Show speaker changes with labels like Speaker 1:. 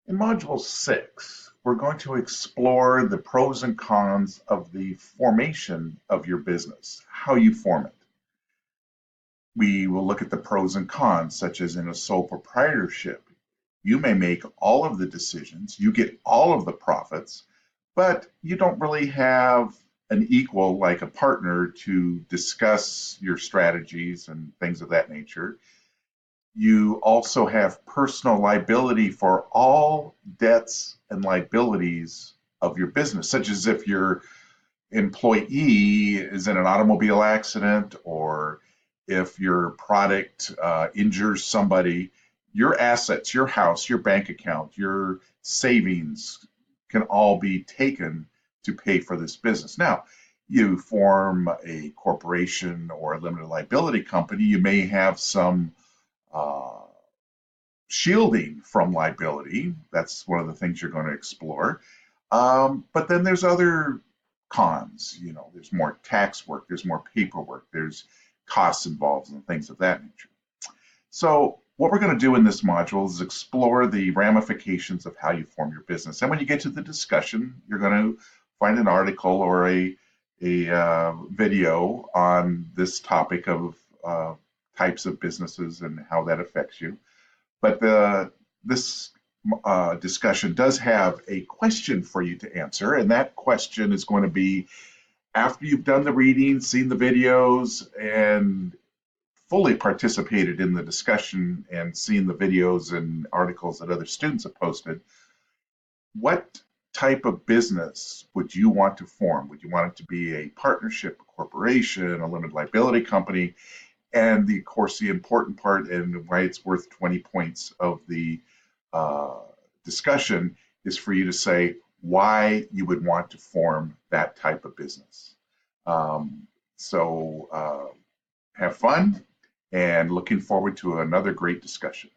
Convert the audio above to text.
Speaker 1: In Module 6, we're going to explore the pros and cons of the formation of your business, how you form it. We will look at the pros and cons, such as in a sole proprietorship. You may make all of the decisions, you get all of the profits, but you don't really have an equal, like a partner, to discuss your strategies and things of that nature. You also have personal liability for all debts and liabilities of your business, such as if your employee is in an automobile accident or if your product injures somebody. Your assets, your house, your bank account, your savings can all be taken to pay for this business. Now, you form a corporation or a limited liability company, you may have some uh, shielding from liability. That's one of the things you're going to explore. But then there's other cons. There's more tax work, there's more paperwork, there's costs involved and things of that nature. So what we're going to do in this module is explore the ramifications of how you form your business. And when you get to the discussion, you're going to find an article or a video on this topic of types of businesses and how that affects you. But this discussion does have a question for you to answer, and that question is going to be after you've done the reading, seen the videos, and fully participated in the discussion and seen the videos and articles that other students have posted, what type of business would you want to form? Would you want it to be a partnership, a corporation, a limited liability company? And of course, the important part and why it's worth 20 points of the uh, discussion is for you to say why you would want to form that type of business. So have fun and looking forward to another great discussion.